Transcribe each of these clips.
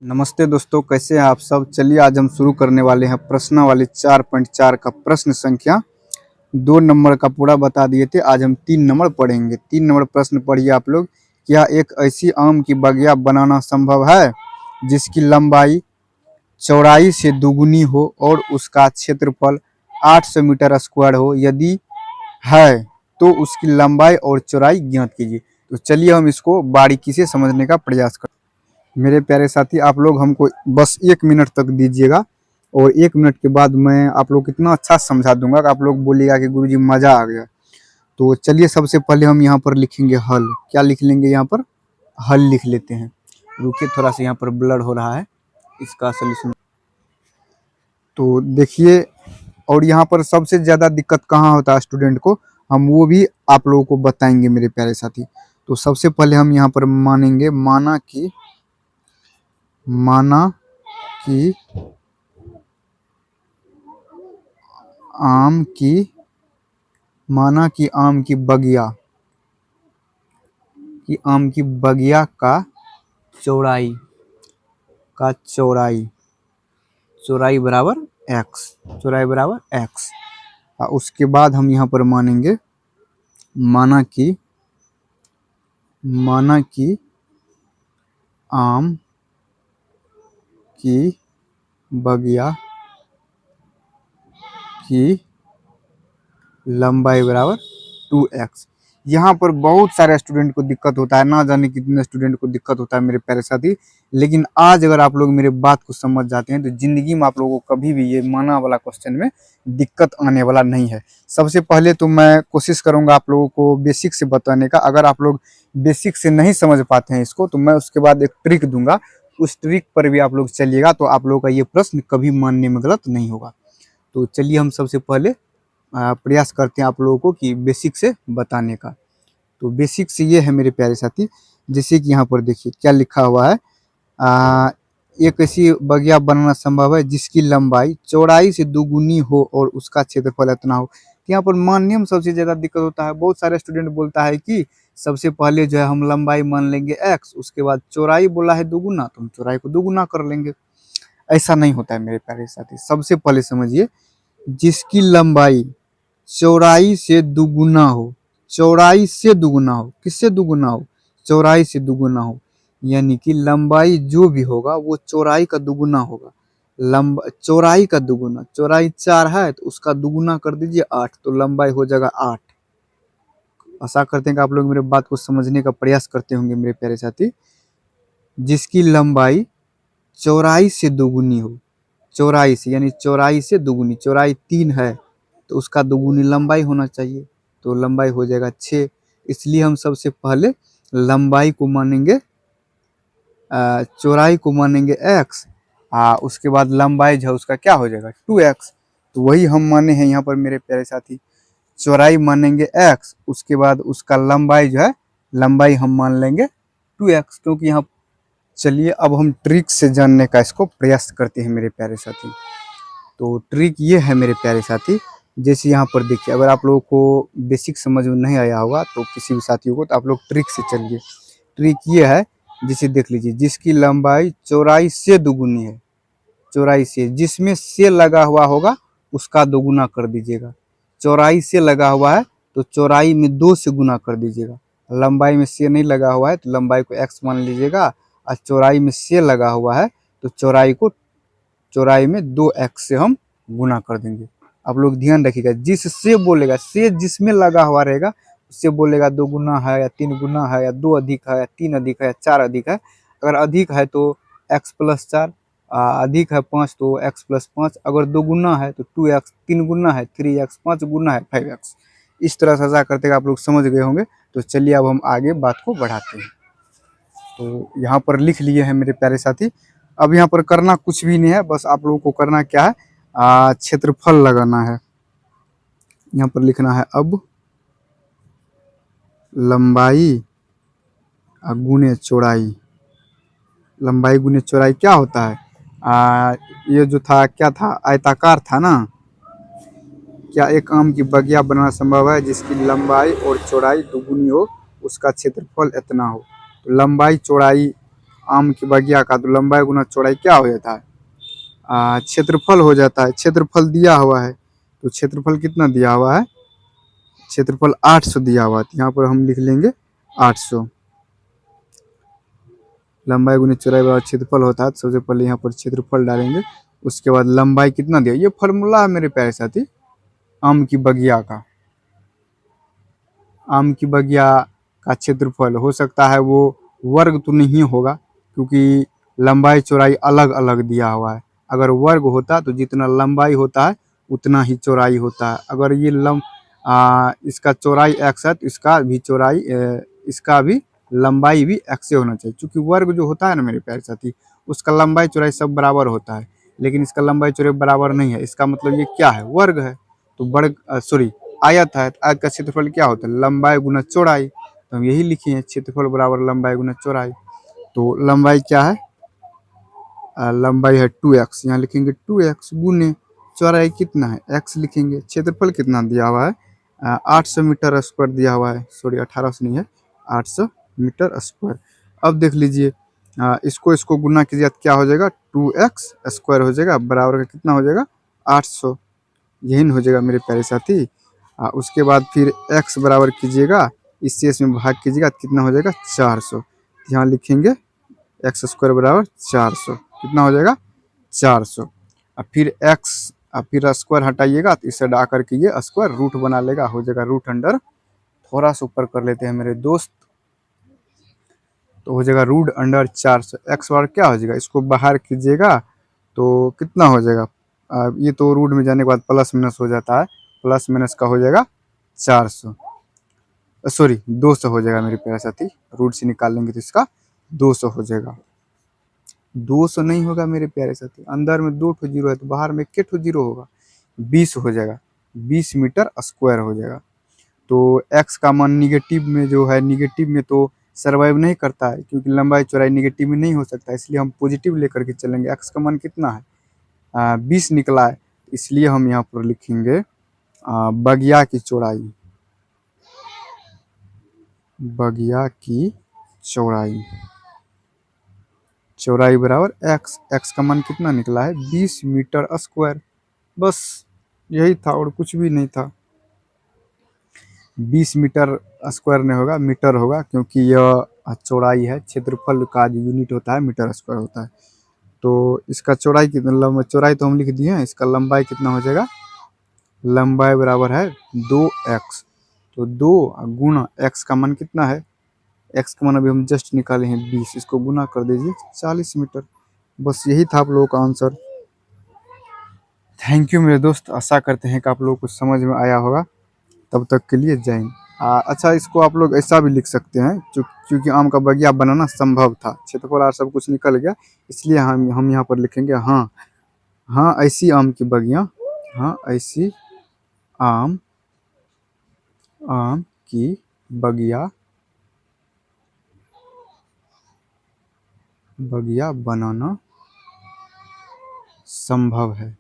नमस्ते दोस्तों, कैसे हैं आप सब। चलिए आज हम शुरू करने वाले हैं प्रश्नावली 4.4 का प्रश्न संख्या 2 नंबर का पूरा बता दिए थे। आज हम 3 नंबर पढ़ेंगे। 3 नंबर प्रश्न पढ़िए आप लोग। क्या एक ऐसी आम की बगिया बनाना संभव है जिसकी लंबाई चौड़ाई से दुगुनी हो और उसका क्षेत्रफल 800 मीटर स्क्वायर हो? यदि है तो उसकी लंबाई और चौड़ाई ज्ञात कीजिए। तो चलिए हम इसको बारीकी से समझने का प्रयास करते हैं। मेरे प्यारे साथी, आप लोग हमको बस 1 मिनट तक दीजिएगा और 1 मिनट के बाद मैं आप लोग को इतना अच्छा समझा दूंगा कि आप लोग बोलिएगा कि गुरुजी मज़ा आ गया। तो चलिए सबसे पहले हम यहाँ पर लिखेंगे हल। क्या लिख लेंगे यहाँ पर? हल लिख लेते हैं। रुकिए, थोड़ा सा यहाँ पर ब्लर हो रहा है, इसका सलूशन। तो देखिए, और यहाँ पर सबसे ज़्यादा दिक्कत कहाँ होता है स्टूडेंट को, हम वो भी आप लोगों को बताएंगे मेरे प्यारे साथी। तो सबसे पहले हम यहाँ पर मानेंगे माना कि आम की बगिया का चौड़ाई बराबर x। और उसके बाद हम यहाँ पर मानेंगे माना कि आम की बगिया की लंबाई बराबर 2x। यहाँ पर बहुत सारे स्टूडेंट को दिक्कत होता है, ना जाने कितने स्टूडेंट को दिक्कत होता है मेरे प्यारे साथी। लेकिन आज अगर आप लोग मेरे बात को समझ जाते हैं तो जिंदगी में आप लोगों को कभी भी ये माना वाला क्वेश्चन में दिक्कत आने वाला नहीं है। सबसे पहले तो मैं कोशिश करूंगा आप लोगों को बेसिक से बताने का। अगर आप लोग बेसिक से नहीं समझ पाते हैं इसको, तो मैं उसके बाद एक ट्रिक दूंगा, उस ट्रिक पर भी आप लोग चलिएगा तो आप लोगों का ये प्रश्न कभी मानने में गलत नहीं होगा। तो चलिए हम सबसे पहले प्रयास करते हैं आप लोगों को कि बेसिक से बताने का। तो बेसिक से ये है मेरे प्यारे साथी, जैसे कि यहाँ पर देखिए क्या लिखा हुआ है। एक ऐसी बगिया बनाना संभव है जिसकी लंबाई चौड़ाई से दुगुनी हो और उसका क्षेत्रफल इतना हो। तो यहाँ पर मानने में सबसे ज़्यादा दिक्कत होता है। बहुत सारे स्टूडेंट बोलता है कि सबसे पहले जो है हम लंबाई मान लेंगे x, उसके बाद चौड़ाई बोला है दुगुना तो हम चौड़ाई को दुगुना कर लेंगे। ऐसा नहीं होता है मेरे प्यारे साथी। सबसे पहले समझिए, जिसकी लंबाई चौड़ाई से दुगुना हो, किससे दुगुना हो? चौड़ाई से दुगुना हो, यानी कि लंबाई जो भी होगा वो चौड़ाई का दुगुना होगा। चौड़ाई का दुगुना, चौड़ाई 4 है तो उसका दुगुना कर दीजिए 8, तो लंबाई हो जाएगा 8। आशा करते हैं कि आप लोग मेरे बात को समझने का प्रयास करते होंगे मेरे प्यारे साथी। जिसकी लंबाई चौड़ाई से दुगुनी हो, चौड़ाई से यानी चौड़ाई से दुगुनी, चौड़ाई 3 है तो उसका दुगुनी लंबाई होना चाहिए, तो लंबाई हो जाएगा 6। इसलिए हम सबसे पहले लंबाई को मानेंगे, चौड़ाई को मानेंगे x, उसके बाद लंबाई जो है उसका क्या हो जाएगा 2x। तो वही हम माने हैं यहाँ पर मेरे प्यारे साथी। चौड़ाई मानेंगे x, उसके बाद उसका लंबाई जो है, लंबाई हम मान लेंगे 2x। क्योंकि यहाँ चलिए अब हम ट्रिक से जानने का इसको प्रयास करते हैं मेरे प्यारे साथी। तो ट्रिक ये है मेरे प्यारे साथी, जैसे यहाँ पर देखिए, अगर आप लोगों को बेसिक समझ में नहीं आया होगा तो किसी भी साथियों को, तो आप लोग ट्रिक से चलिए। ट्रिक ये है, जिसे देख लीजिए, जिसकी लंबाई चौड़ाई से दुगुनी है, चौड़ाई से, जिसमें से लगा हुआ होगा उसका दोगुना कर दीजिएगा। चौड़ाई से लगा हुआ है तो चौड़ाई में 2 से गुना कर दीजिएगा। लंबाई में से नहीं लगा हुआ है तो लंबाई को x मान लीजिएगा, और चौड़ाई में से लगा हुआ है तो चौड़ाई में 2x से हम गुना कर देंगे। आप लोग ध्यान रखिएगा, जिससे बोलेगा, से जिसमें लगा हुआ रहेगा उससे बोलेगा 2 गुना है या 3 गुना है या 2 अधिक है या 3 अधिक है या 4 अधिक है। अगर अधिक है तो x + 4, अधिक है 5 तो x + 5, अगर 2 गुना है तो 2x, 3 गुना है 3x, 5 गुना है 5x। इस तरह से ऐसा करते आप लोग समझ गए होंगे। तो चलिए अब हम आगे बात को बढ़ाते हैं। तो यहाँ पर लिख लिए हैं मेरे प्यारे साथी। अब यहाँ पर करना कुछ भी नहीं है, बस आप लोगों को करना क्या है, क्षेत्रफल लगाना है। यहाँ पर लिखना है अब लंबाई गुने चौड़ाई। लंबाई गुने चौड़ाई क्या होता है? ये जो था क्या था, आयताकार था ना। क्या एक आम की बगिया बनाना संभव है जिसकी लंबाई और चौड़ाई दुगुनी हो, उसका क्षेत्रफल इतना हो? तो लंबाई चौड़ाई आम की बगिया का, तो लंबाई गुना चौड़ाई क्या हो जाता है, क्षेत्रफल हो जाता है। क्षेत्रफल दिया हुआ है, तो क्षेत्रफल कितना दिया हुआ है, क्षेत्रफल 800 दिया हुआ है, तो यहाँ पर हम लिख लेंगे 800। लंबाई गुनी चौड़ाई बराबर क्षेत्रफल होता है, तो सबसे पहले यहाँ पर क्षेत्रफल डालेंगे। उसके बाद लंबाई कितना दिया, ये फॉर्मूला है मेरे प्यारे साथी आम की बगिया का। आम की बगिया का क्षेत्रफल हो सकता है वो वर्ग तो नहीं होगा, क्योंकि लंबाई चौड़ाई अलग अलग दिया हुआ है। अगर वर्ग होता तो जितना लंबाई होता है उतना ही चौड़ाई होता है। अगर ये इसका चौड़ाई x है, तो इसका भी चौड़ाई इसका भी लंबाई भी x से होना चाहिए, क्योंकि वर्ग जो होता है ना मेरे प्यारे साथी, उसका लंबाई चौड़ाई सब बराबर होता है, लेकिन इसका लंबाई चौड़ाई बराबर नहीं है। इसका मतलब ये क्या है, वर्ग है। तो वर्ग सॉरी आयत है, तो आयत का क्षेत्रफल क्या होता है, लंबाई गुना चौड़ाई। तो हम यही लिखे हैं, क्षेत्रफल बराबर लंबाई गुना चौड़ाई। तो लंबाई क्या है, लंबाई है 2x, यहाँ लिखेंगे 2x गुने चौड़ाई कितना है x लिखेंगे। क्षेत्रफल कितना दिया हुआ है, 800 मीटर स्क्वायर दिया हुआ है, सॉरी 1800 नहीं है, 800 मीटर स्क्वायर। अब देख लीजिए, इसको इसको गुना कीजिए तो क्या हो जाएगा, 2x स्क्वायर हो जाएगा, बराबर का कितना हो जाएगा 800। यही हो जाएगा मेरे प्यारे साथी। उसके बाद फिर x बराबर कीजिएगा, इससे इसमें भाग कीजिएगा तो कितना हो जाएगा 400। यहाँ लिखेंगे एक्स स्क्वायर बराबर 400, कितना हो जाएगा 400। अब फिर x, अब फिर स्क्वायर हटाइएगा तो इसे हटा करके ये स्क्वायर रूट बना लेगा, हो जाएगा रूट अंडर, थोड़ा सा ऊपर कर लेते हैं मेरे दोस्त, तो हो जाएगा रूट अंडर 400। एक्स बार क्या हो जाएगा, इसको बाहर कीजिएगा तो कितना हो जाएगा, ये तो रूट में जाने के बाद प्लस माइनस हो जाता है, प्लस माइनस का हो जाएगा 400, सॉरी 200 हो जाएगा मेरे प्यारे साथी। रूट से निकाल लेंगे तो इसका 200 हो जाएगा। 200 नहीं होगा मेरे प्यारे साथी, अंदर में 2 ठो जीरो है तो बाहर में कितने ठो जीरो होगा, 20 हो जाएगा, 20 मीटर स्क्वायर हो जाएगा। तो x का मान निगेटिव में जो है, निगेटिव में तो सर्वाइव नहीं करता है, क्योंकि लंबाई चौड़ाई निगेटिव में नहीं हो सकता, इसलिए हम पॉजिटिव लेकर के चलेंगे। x का मान कितना है, 20 निकला है, इसलिए हम यहाँ पर लिखेंगे बगिया की चौड़ाई, बगिया की चौड़ाई, चौड़ाई बराबर x। x का मान कितना निकला है 20 मीटर स्क्वायर, बस यही था और कुछ भी नहीं था। 20 मीटर स्क्वायर नहीं होगा, मीटर होगा, क्योंकि यह चौड़ाई है, क्षेत्रफल का जो यूनिट होता है मीटर स्क्वायर होता है। तो इसका चौड़ाई कितना, चौड़ाई तो हम लिख दिए हैं, इसका लंबाई कितना हो जाएगा, लंबाई बराबर है 2x। तो 2 गुना x का मान कितना है, x का मान अभी हम जस्ट निकाले हैं 20, इसको गुना कर दीजिए 40 मीटर। बस यही था आप लोगों का आंसर। थैंक यू मेरे दोस्त, आशा करते हैं कि आप लोगों को समझ में आया होगा। तब तक के लिए जय हिंद। अच्छा, इसको आप लोग ऐसा भी लिख सकते हैं, क्योंकि आम का बगिया बनाना संभव था, क्षेत्रफल और सब कुछ निकल गया, इसलिए हम यहाँ पर लिखेंगे हाँ, हाँ ऐसी आम की बगिया, हाँ ऐसी आम आम की बगिया बगिया बनाना संभव है,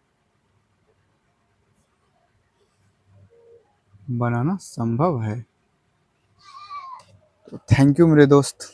बनाना संभव है। तो थैंक यू मेरे दोस्त।